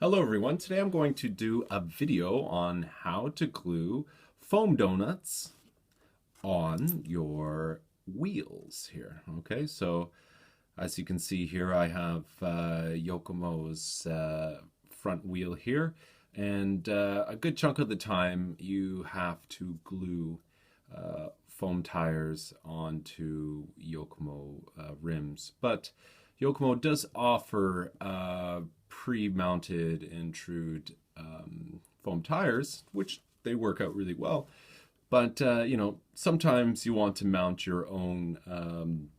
Hello everyone, today I'm going to do a video on how to glue foam donuts on your wheels here. Okay, so as you can see here I have Yokomo's front wheel here, and a good chunk of the time you have to glue foam tires onto Yokomo rims, but Yokomo does offer pre-mounted Intrude foam tires, which they work out really well. But sometimes you want to mount your own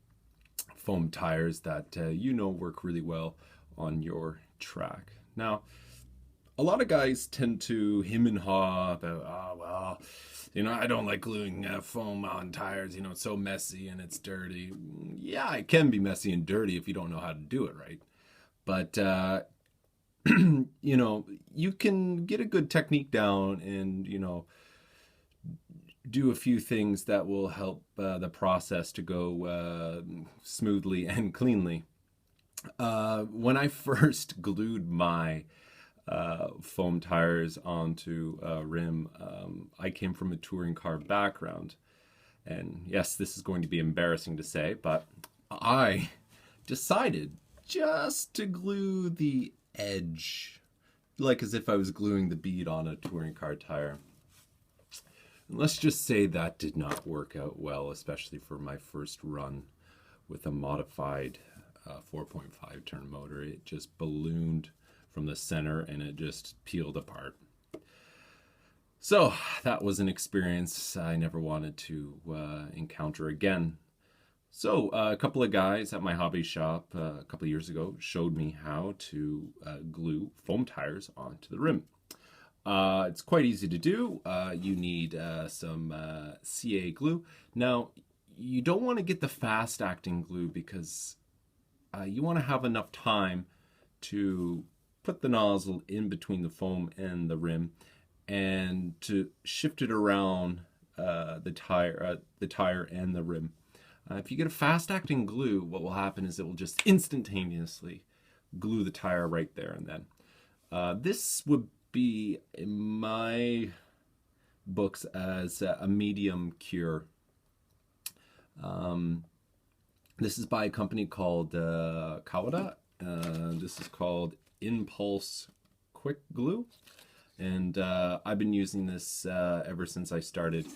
foam tires that work really well on your track. Now, a lot of guys tend to him and haw about, I don't like gluing foam on tires. It's so messy and it's dirty. Yeah, it can be messy and dirty if you don't know how to do it right. But you can get a good technique down and do a few things that will help the process to go smoothly and cleanly. When I first glued my foam tires onto a rim, I came from a touring car background. And yes, this is going to be embarrassing to say, but I decided just to glue the edge, like as if I was gluing the bead on a touring car tire. And let's just say that did not work out well, especially for my first run with a modified 4.5 turn motor. It just ballooned from the center and it just peeled apart. So that was an experience I never wanted to encounter again. So a couple of guys at my hobby shop a couple of years ago showed me how to glue foam tires onto the rim. It's quite easy to do. You need some CA glue. Now, you don't want to get the fast-acting glue because you want to have enough time to put the nozzle in between the foam and the rim and to shift it around the tire and the rim. If you get a fast-acting glue, what will happen is it will just instantaneously glue the tire right there and then. This would be, in my books, as a medium cure. This is by a company called Kawada. This is called Impulse Quick Glue. And I've been using this ever since I started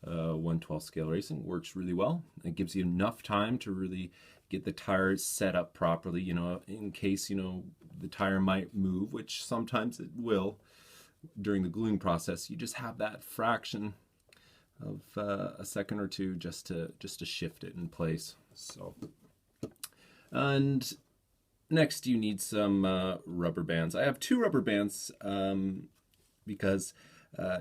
1/12 scale racing. Works really well. It gives you enough time to really get the tires set up properly, in case, the tire might move, which sometimes it will during the gluing process. You just have that fraction of a second or two just to shift it in place. So, and next you need some rubber bands. I have 2 rubber bands because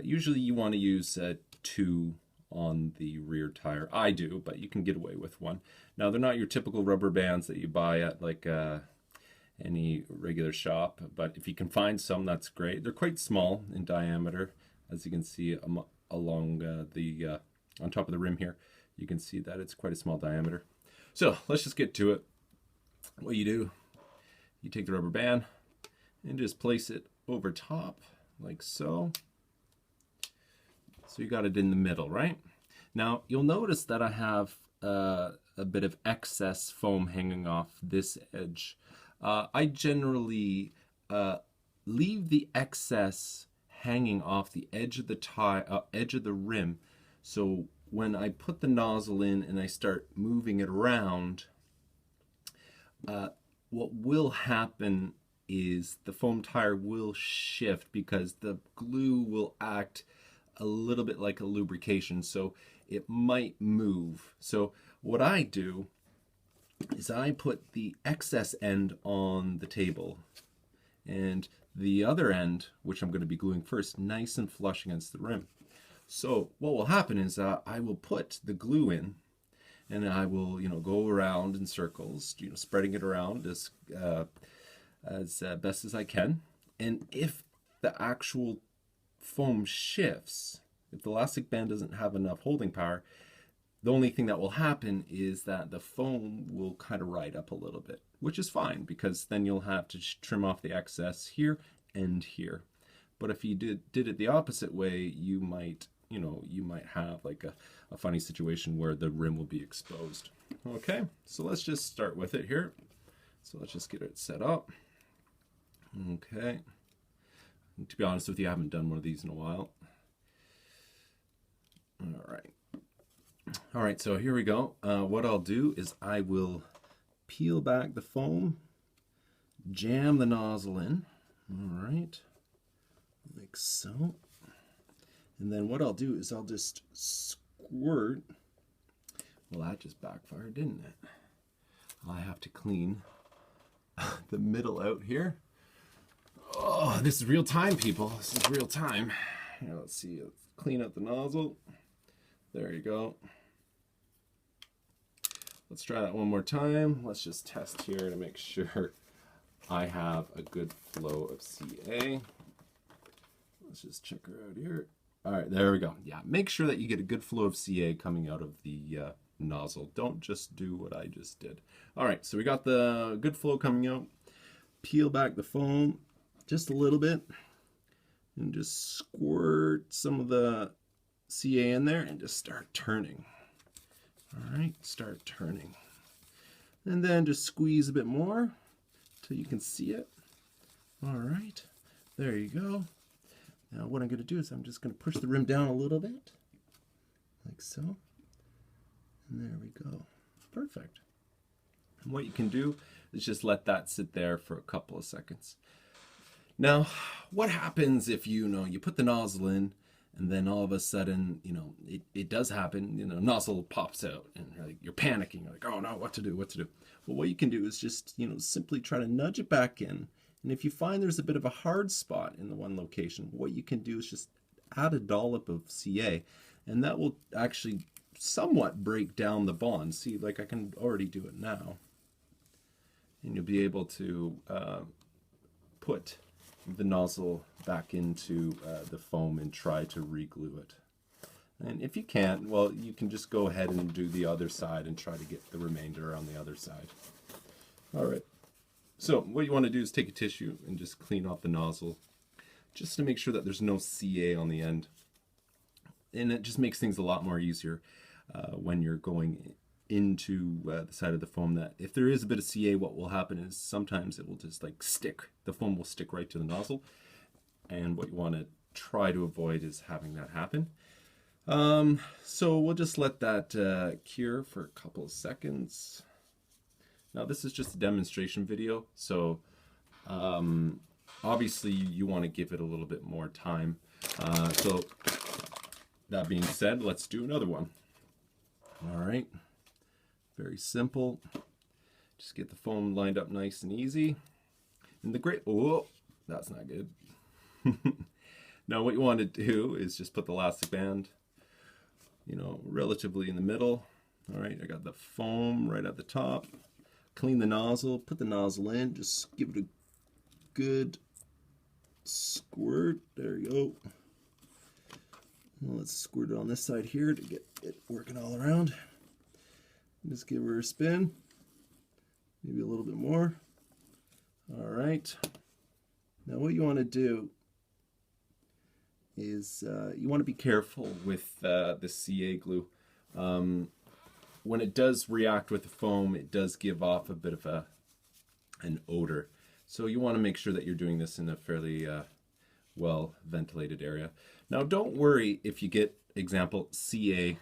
usually you want to use 2 on the rear tire. I do, but you can get away with 1. Now, they're not your typical rubber bands that you buy at like any regular shop, but if you can find some, that's great. They're quite small in diameter, as you can see along on top of the rim here. You can see that it's quite a small diameter. So let's just get to it. What you do, you take the rubber band and just place it over top like so. So you got it in the middle, right? Now you'll notice that I have a bit of excess foam hanging off this edge. I generally leave the excess hanging off the edge of the edge of the rim. So when I put the nozzle in and I start moving it around, what will happen is the foam tire will shift because the glue will act a little bit like a lubrication, so it might move. So what I do is I put the excess end on the table and the other end, which I'm going to be gluing first, nice and flush against the rim. So what will happen is I will put the glue in and I will go around in circles, spreading it around as best as I can. And if the actual foam shifts, if the elastic band doesn't have enough holding power, the only thing that will happen is that the foam will kind of ride up a little bit, which is fine because then you'll have to trim off the excess here end here. But if you did it the opposite way, you might, you might have like a funny situation where the rim will be exposed. Okay, so let's just start with it here. So let's just get it set up. Okay. And to be honest with you, I haven't done one of these in a while. All right, so here we go. What I'll do is I will peel back the foam, jam the nozzle in. All right, like so. And then what I'll do is I'll just squirt. Well, that just backfired, didn't it? I have to clean the middle out here. Oh, this is real time, people. This is real time. Here, let's see. Let's clean out the nozzle. There you go. Let's try that one more time. Let's just test here to make sure I have a good flow of CA. Let's just check her out here. All right, there we go. Yeah, make sure that you get a good flow of CA coming out of the nozzle. Don't just do what I just did. All right, so we got the good flow coming out. Peel back the foam just a little bit and just squirt some of the CA in there and just start turning. All right, start turning. And then just squeeze a bit more till you can see it. All right, there you go. Now what I'm going to do is I'm just going to push the rim down a little bit, like so. And there we go. Perfect. And what you can do is just let that sit there for a couple of seconds. Now, what happens if you put the nozzle in and then all of a sudden, it does happen, nozzle pops out and you're panicking. You're like, oh no, what to do? Well, what you can do is just, simply try to nudge it back in. And if you find there's a bit of a hard spot in the one location, what you can do is just add a dollop of CA, and that will actually somewhat break down the bond. See, like I can already do it now. And you'll be able to put the nozzle back into the foam and try to re-glue it. And if you can't, well, you can just go ahead and do the other side and try to get the remainder on the other side. All right. So what you want to do is take a tissue and just clean off the nozzle just to make sure that there's no CA on the end. And it just makes things a lot more easier when you're going into the side of the foam. That if there is a bit of CA, what will happen is sometimes it will just like stick. The foam will stick right to the nozzle. And what you want to try to avoid is having that happen. So we'll just let that cure for a couple of seconds. Now this is just a demonstration video, so obviously you want to give it a little bit more time. So that being said, let's do another one. All right, very simple. Just get the foam lined up nice and easy. And oh, that's not good. Now what you want to do is just put the elastic band, relatively in the middle. All right, I got the foam right at the top. Clean the nozzle, put the nozzle in, just give it a good squirt. There you go. Well, let's squirt it on this side here to get it working all around. Just give her a spin, maybe a little bit more. All right. Now what you want to do is you want to be careful with the CA glue. When it does react with the foam, it does give off a bit of an odor. So you want to make sure that you're doing this in a fairly well ventilated area. Now don't worry if you get, example, CA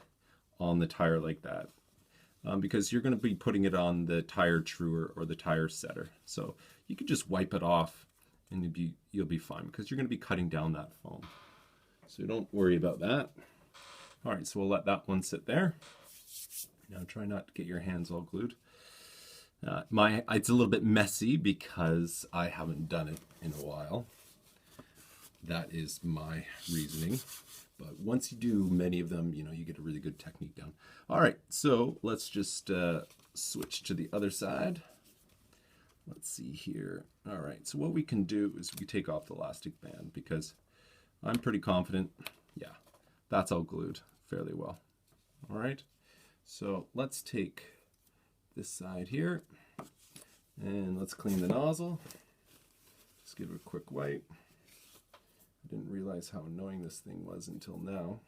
on the tire like that, because you're going to be putting it on the tire truer or the tire setter. So you can just wipe it off and you'll be fine, because you're going to be cutting down that foam. So don't worry about that. All right, so we'll let that one sit there. Now try not to get your hands all glued. It's a little bit messy because I haven't done it in a while. That is my reasoning. But once you do many of them, you get a really good technique down. All right, so let's just switch to the other side. Let's see here. All right, so what we can do is we take off the elastic band, because I'm pretty confident, yeah, that's all glued fairly well. All right. So let's take this side here and let's clean the nozzle. Just give it a quick wipe. I didn't realize how annoying this thing was until now.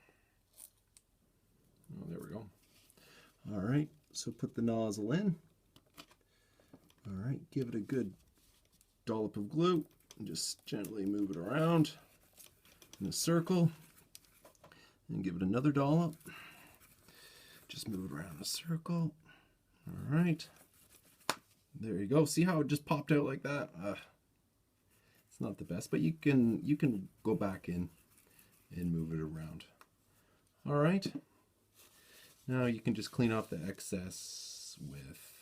Oh, there we go. All right, so put the nozzle in. All right, give it a good dollop of glue and just gently move it around in a circle, and give it another dollop. Just move it around in a circle. All right, there you go. See how it just popped out like that? It's not the best, but you can go back in and move it around. All right, now you can just clean off the excess with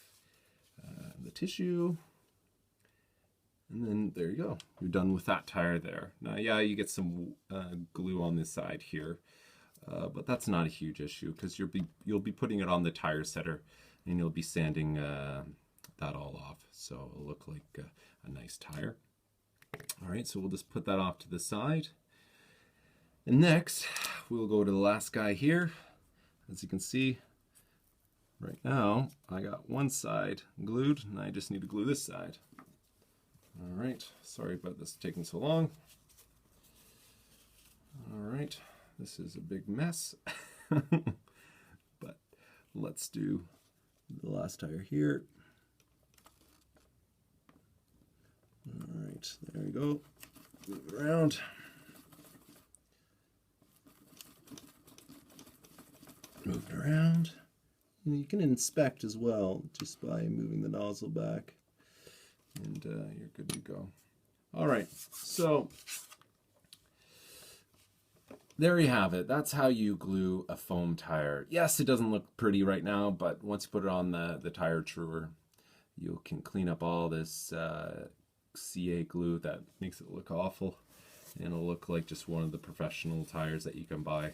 the tissue. And then there you go. You're done with that tire there. Now, yeah, you get some glue on this side here, but that's not a huge issue because you'll be putting it on the tire setter, and you'll be sanding that all off, so it'll look like a nice tire. All right, so we'll just put that off to the side. And next, we'll go to the last guy here. As you can see, right now, I got one side glued, and I just need to glue this side. All right, sorry about this taking so long. All right, this is a big mess, but let's do the last tire here. All right, there we go. Move it around. Move it around. And you can inspect as well just by moving the nozzle back. And you're good to go. All right, so there you have it. That's how you glue a foam tire. Yes, it doesn't look pretty right now, but once you put it on the tire truer, you can clean up all this CA glue that makes it look awful, and it'll look like just one of the professional tires that you can buy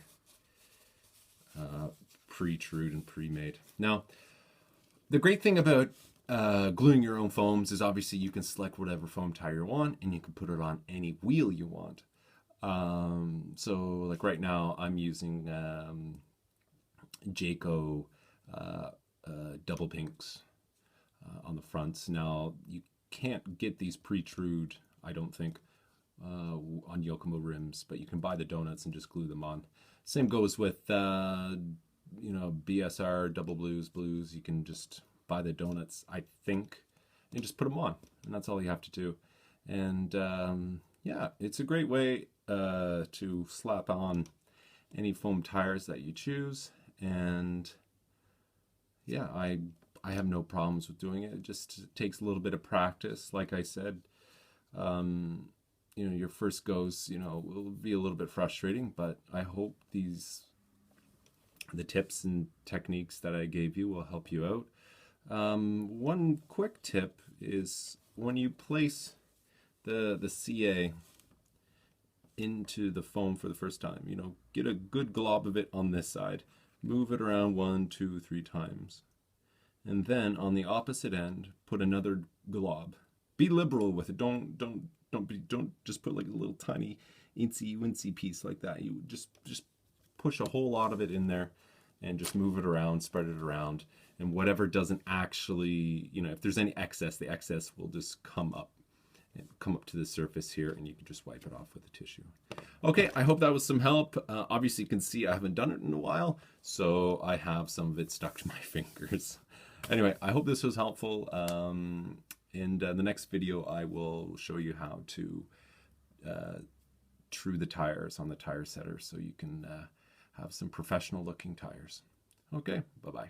pre-trued and pre-made. Now, the great thing about gluing your own foams is obviously you can select whatever foam tire you want, and you can put it on any wheel you want. So like right now I'm using Jayco double pinks on the fronts. Now you can't get these pre-trued, I don't think, on Yokomo rims, but you can buy the donuts and just glue them on. Same goes with BSR double blues. You can just buy the donuts, I think, and just put them on, and that's all you have to do. And yeah, it's a great way to slap on any foam tires that you choose. And yeah, I have no problems with doing it. It just takes a little bit of practice. Like I said, your first goes, will be a little bit frustrating, but I hope the tips and techniques that I gave you will help you out. One quick tip is when you place the CA into the foam for the first time, get a good glob of it on this side, move it around 1, 2, 3 times, and then on the opposite end put another glob. Be liberal with it. Don't just put like a little tiny incy wincy piece like that. You just push a whole lot of it in there and just move it around, spread it around, and whatever doesn't actually, if there's any excess, the excess will just come up to the surface here, and you can just wipe it off with a tissue. Okay, I hope that was some help. Obviously you can see I haven't done it in a while, so I have some of it stuck to my fingers. Anyway, I hope this was helpful. In the next video, I will show you how to true the tires on the tire setter so you can have some professional looking tires. Okay, bye-bye.